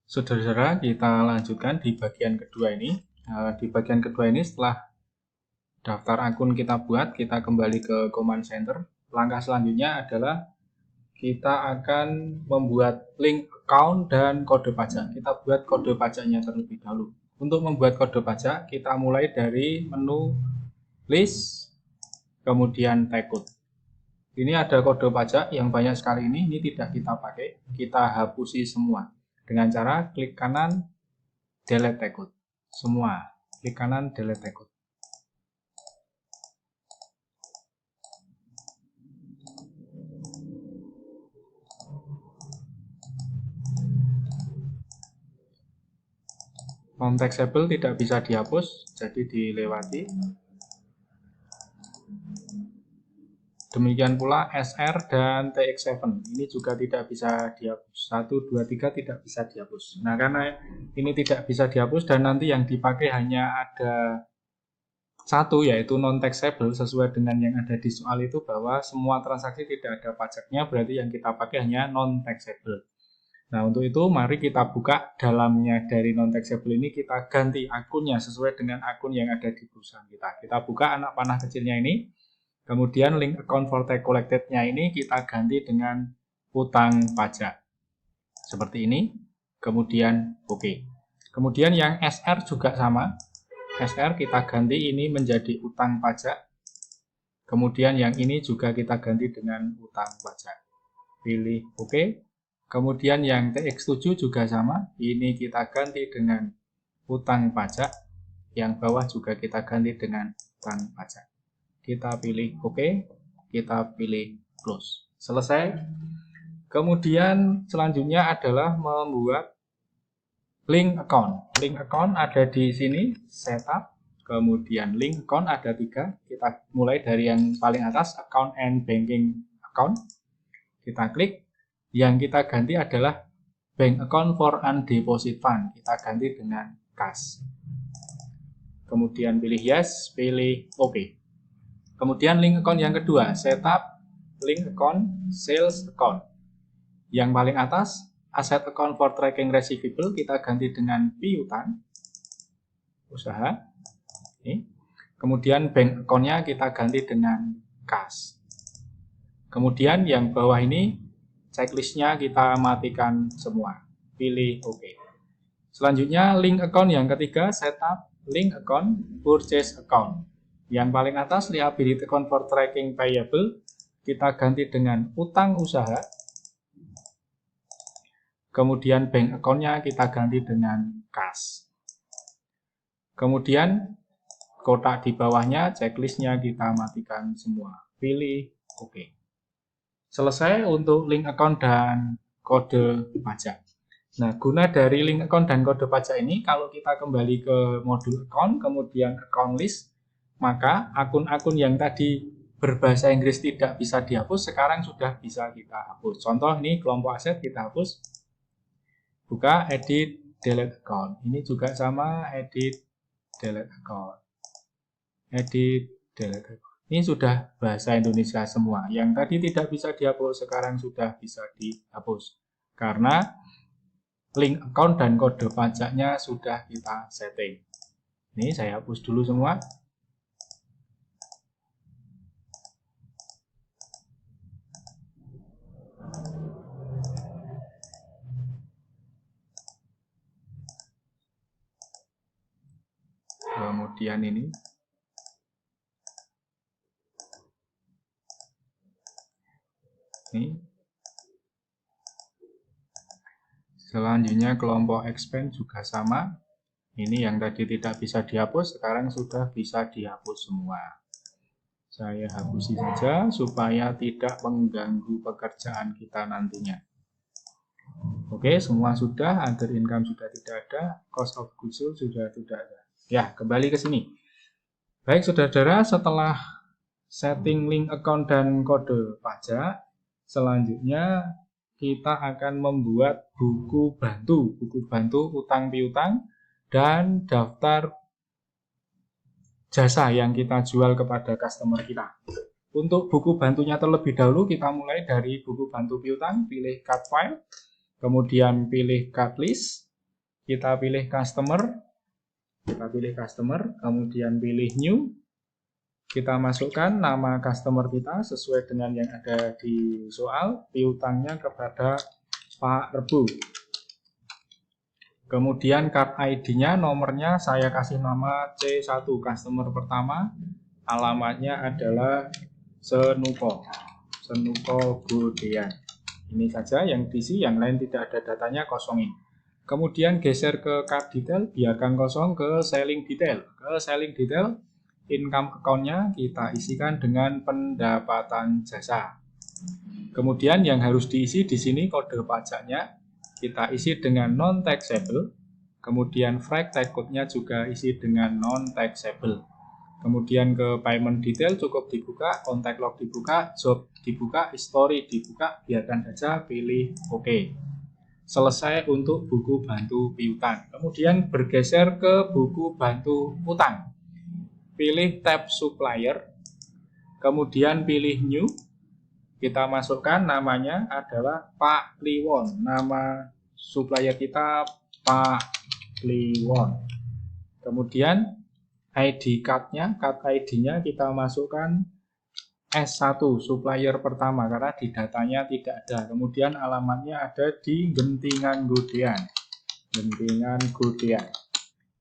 Saudara-saudara, kita lanjutkan di bagian kedua ini. Di bagian kedua ini setelah daftar akun kita buat, kita kembali ke command center. Langkah selanjutnya adalah kita akan membuat link account dan kode pajak. Kita buat kode pajaknya terlebih dahulu. Untuk membuat kode pajak, kita mulai dari menu list, kemudian tagcode. Ini ada kode pajak yang banyak sekali ini tidak kita pakai. Kita hapusi semua dengan cara klik kanan, delete tagcode. Semua, klik kanan, delete tagcode. Non-taxable tidak bisa dihapus, jadi dilewati. Demikian pula SR dan TX7, ini juga tidak bisa dihapus. 1, 2, 3 tidak bisa dihapus. Nah, karena ini tidak bisa dihapus dan nanti yang dipakai hanya ada satu, yaitu non-taxable, sesuai dengan yang ada di soal itu bahwa semua transaksi tidak ada pajaknya, berarti yang kita pakai hanya non-taxable. Nah, untuk itu mari kita buka dalamnya dari non-taxable ini, kita ganti akunnya sesuai dengan akun yang ada di perusahaan kita. Kita buka anak panah kecilnya ini, kemudian link account for tax collected-nya ini kita ganti dengan utang pajak. Seperti ini, kemudian oke. Kemudian yang SR juga sama. SR kita ganti ini menjadi utang pajak. Kemudian yang ini juga kita ganti dengan utang pajak. Pilih oke. Kemudian yang TX7 juga sama. Ini kita ganti dengan utang pajak. Yang bawah juga kita ganti dengan utang pajak. Kita pilih oke, kita pilih close. Selesai. Kemudian selanjutnya adalah membuat link account. Link account ada di sini, setup. Kemudian link account ada 3. Kita mulai dari yang paling atas, account and banking account. Kita klik. Yang kita ganti adalah bank account for undeposit fund. Kita ganti dengan cash. Kemudian pilih yes, pilih oke. Kemudian link account yang kedua, setup link account, sales account. Yang paling atas, asset account for tracking receivable, kita ganti dengan piutang, usaha. Ini. Kemudian bank account-nya kita ganti dengan cash. Kemudian yang bawah ini, checklist-nya kita matikan semua. Pilih oke. Selanjutnya, link account yang ketiga, setup link account, purchase account. Yang paling atas, liability account for tracking payable, kita ganti dengan utang usaha. Kemudian bank account-nya kita ganti dengan cash. Kemudian kotak di bawahnya, checklist-nya kita matikan semua. Pilih oke. Selesai untuk link account dan kode pajak. Nah, guna dari link account dan kode pajak ini, kalau kita kembali ke modul account, kemudian account list, maka akun-akun yang tadi berbahasa Inggris tidak bisa dihapus, sekarang sudah bisa kita hapus. Contoh ini kelompok aset kita hapus. Buka edit delete account. Ini juga sama, edit delete account. Edit delete account. Ini sudah bahasa Indonesia semua. Yang tadi tidak bisa dihapus, sekarang sudah bisa dihapus. Karena link account dan kode pajaknya sudah kita setting. Ini saya hapus dulu semua. Kemudian ini. Selanjutnya kelompok expense juga sama. Ini yang tadi tidak bisa dihapus, sekarang sudah bisa dihapus semua. Saya hapusi saja supaya tidak mengganggu pekerjaan kita nantinya. Oke, semua sudah, other income sudah tidak ada, cost of goods sold sudah tidak ada. Ya, kembali ke sini. Baik, saudara-saudara, setelah setting link account dan kode pajak, selanjutnya kita akan membuat buku bantu utang piutang, dan daftar jasa yang kita jual kepada customer kita. Untuk buku bantunya terlebih dahulu, kita mulai dari buku bantu piutang, pilih cut file, kemudian pilih cut list, kita pilih customer, kemudian pilih new, kita masukkan nama customer kita sesuai dengan yang ada di soal, piutangnya kepada Pak Rebu. Kemudian card ID-nya, nomornya saya kasih nama C1, customer pertama, alamatnya adalah Senuko Godean. Ini saja yang diisi, yang lain tidak ada datanya, kosongin. Kemudian geser ke card detail, biarkan kosong, ke selling detail. Income account-nya kita isikan dengan pendapatan jasa. Kemudian yang harus diisi di sini kode pajaknya kita isi dengan non-taxable. Kemudian frag tag code-nya juga isi dengan non-taxable. Kemudian ke payment detail cukup dibuka, contact log dibuka, job dibuka, history dibuka, biarkan saja, pilih OK. Selesai untuk buku bantu piutang. Kemudian bergeser ke buku bantu utang. Pilih tab supplier, kemudian pilih new. Kita masukkan namanya adalah Pak Kliwon. Nama supplier kita Pak Kliwon. Kemudian ID card-nya, card ID-nya kita masukkan S1, supplier pertama, karena di datanya tidak ada. Kemudian alamatnya ada di Gentingan Godean.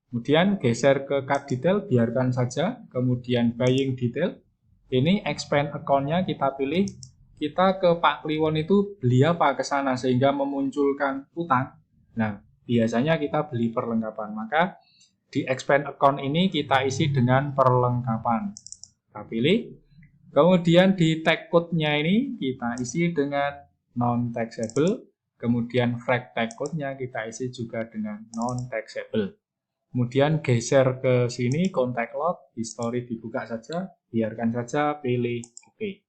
Kemudian geser ke card detail, biarkan saja. Kemudian buying detail. Ini expand account-nya kita pilih. Kita ke Pak Kliwon itu beli apa ke sana sehingga memunculkan utang. Nah, biasanya kita beli perlengkapan. Maka di expand account ini kita isi dengan perlengkapan. Kita pilih. Kemudian di tag code-nya ini kita isi dengan non-taxable. Kemudian frag tag code-nya kita isi juga dengan non-taxable. Kemudian geser ke sini, contact log, history dibuka saja, biarkan saja, pilih OK.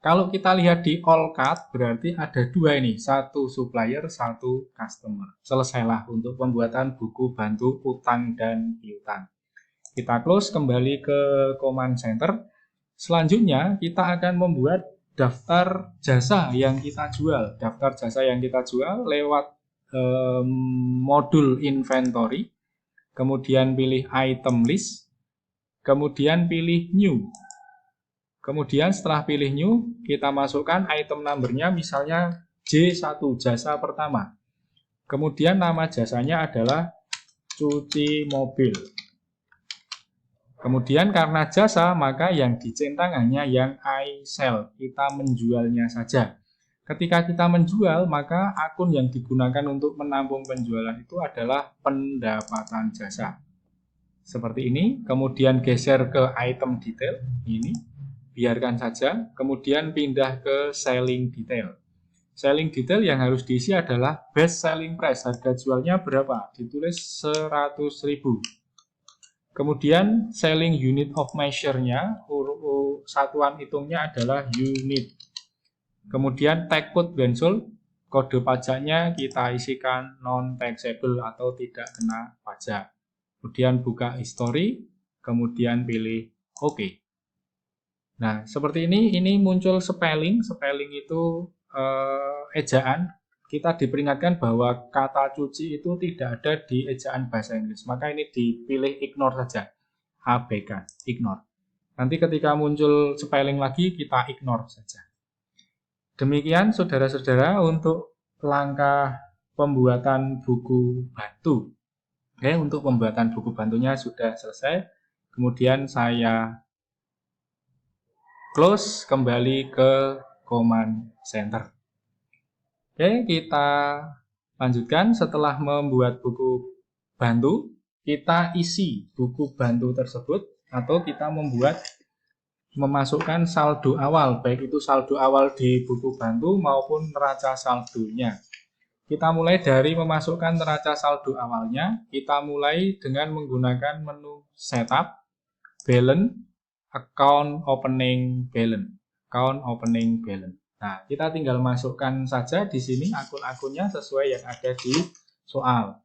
Kalau kita lihat di all card, berarti ada dua ini, satu supplier, satu customer. Selesailah untuk pembuatan buku bantu utang dan piutang. Kita close, kembali ke command center. Selanjutnya, kita akan membuat daftar jasa yang kita jual. Daftar jasa yang kita jual lewat modul inventory, kemudian pilih item list, kemudian pilih new. Kemudian setelah pilih new, kita masukkan item number-nya, misalnya J1, jasa pertama. Kemudian nama jasanya adalah cuci mobil. Kemudian karena jasa, maka yang dicentang hanya yang I sell, kita menjualnya saja. Ketika kita menjual, maka akun yang digunakan untuk menampung penjualan itu adalah pendapatan jasa. Seperti ini, kemudian geser ke item detail, ini, biarkan saja, kemudian pindah ke selling detail. Selling detail yang harus diisi adalah best selling price, harga jualnya berapa, ditulis 100.000. Kemudian selling unit of measure-nya, satuan hitungnya adalah unit. Kemudian tag code bensul, kode pajaknya kita isikan non-taxable atau tidak kena pajak. Kemudian buka history, kemudian pilih OK. Nah, seperti ini muncul spelling. Spelling itu ejaan. Kita diperingatkan bahwa kata cuci itu tidak ada di ejaan bahasa Inggris. Maka ini dipilih ignore saja. Abaikan, ignore. Nanti ketika muncul spelling lagi, kita ignore saja. Demikian saudara-saudara untuk langkah pembuatan buku bantu. Oke, untuk pembuatan buku bantunya sudah selesai. Kemudian saya close, kembali ke command center. Oke, kita lanjutkan. Setelah membuat buku bantu, kita isi buku bantu tersebut atau kita memasukkan saldo awal, baik itu saldo awal di buku bantu maupun neraca saldonya. Kita mulai dari memasukkan neraca saldo awalnya. Kita mulai dengan menggunakan menu setup, balance, account opening balance. Nah, kita tinggal masukkan saja di sini akun-akunnya sesuai yang ada di soal.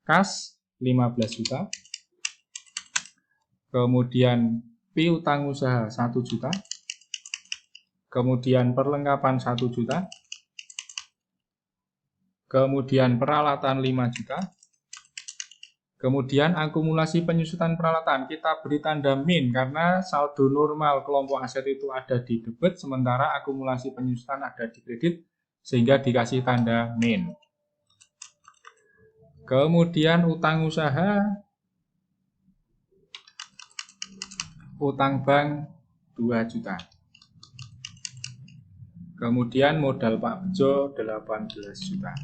Kas 15 juta. Kemudian piutang usaha 1 juta. Kemudian perlengkapan 1 juta. kemudian peralatan 5 juta, kemudian akumulasi penyusutan peralatan kita beri tanda min karena saldo normal kelompok aset itu ada di debit, sementara akumulasi penyusutan ada di kredit, sehingga dikasih tanda min. Kemudian utang usaha, utang bank 2 juta. Kemudian modal Pak Bejo 18 juta.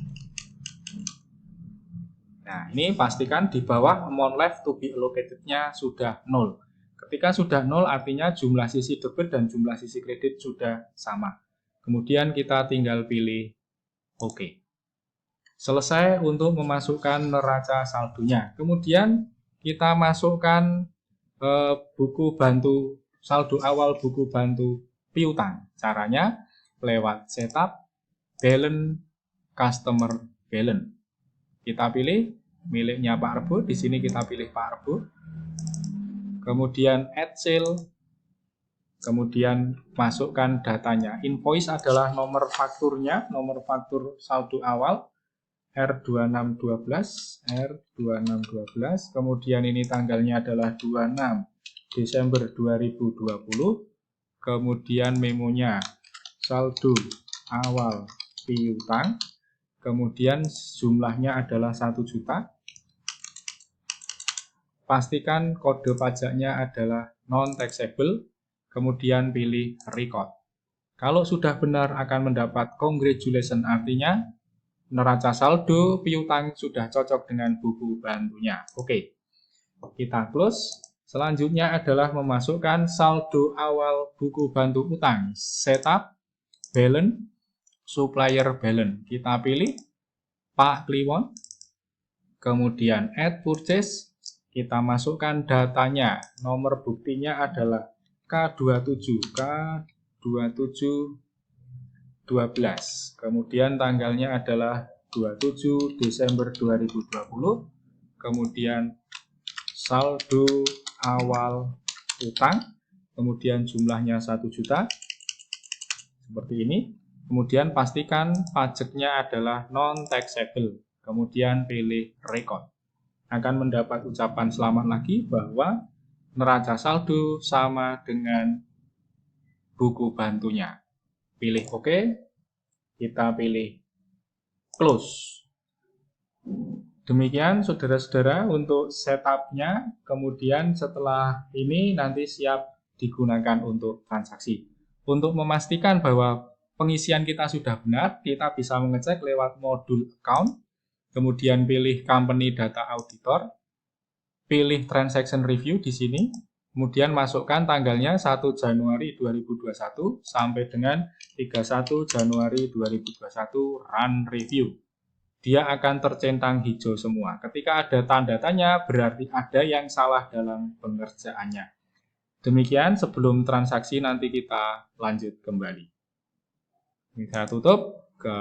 Nah, ini pastikan di bawah amount left to be allocated-nya sudah 0. Ketika sudah 0 artinya jumlah sisi debit dan jumlah sisi kredit sudah sama. Kemudian kita tinggal pilih OK. Selesai untuk memasukkan neraca saldonya. Kemudian kita masukkan buku bantu, saldo awal buku bantu piutang. Caranya lewat setup, balance, customer balance. Kita pilih miliknya Pak Rebo, di sini kita pilih Pak Rebo. Kemudian add sale, kemudian masukkan datanya. Invoice adalah nomor fakturnya, nomor faktur saldo awal R2612, R2612. Kemudian ini tanggalnya adalah 26 Desember 2020. Kemudian memonya saldo awal piutang, kemudian jumlahnya adalah 1 juta. Pastikan kode pajaknya adalah non-taxable, kemudian pilih record. Kalau sudah benar akan mendapat congratulations, artinya neraca saldo piutang sudah cocok dengan buku bantunya. Oke, kita close. Selanjutnya adalah memasukkan saldo awal buku bantu utang, setup, balance, supplier balance. Kita pilih Pak Kliwon, kemudian add purchase, kita masukkan datanya, nomor buktinya adalah K27, K2712, kemudian tanggalnya adalah 27 Desember 2020, kemudian saldo awal utang, kemudian jumlahnya 1 juta, seperti ini. Kemudian pastikan pajaknya adalah non-taxable, kemudian pilih record. Akan mendapat ucapan selamat lagi bahwa neraca saldo sama dengan buku bantunya. Pilih OK, kita pilih close. Demikian saudara-saudara untuk setupnya, kemudian setelah ini nanti siap digunakan untuk transaksi. Untuk memastikan bahwa pengisian kita sudah benar, kita bisa mengecek lewat modul account, kemudian pilih company data auditor, pilih transaction review di sini, kemudian masukkan tanggalnya 1 Januari 2021 sampai dengan 31 Januari 2021 run review. Dia akan tercentang hijau semua. Ketika ada tanda tanya, berarti ada yang salah dalam pengerjaannya. Demikian, sebelum transaksi nanti kita lanjut kembali. Ini saya tutup ke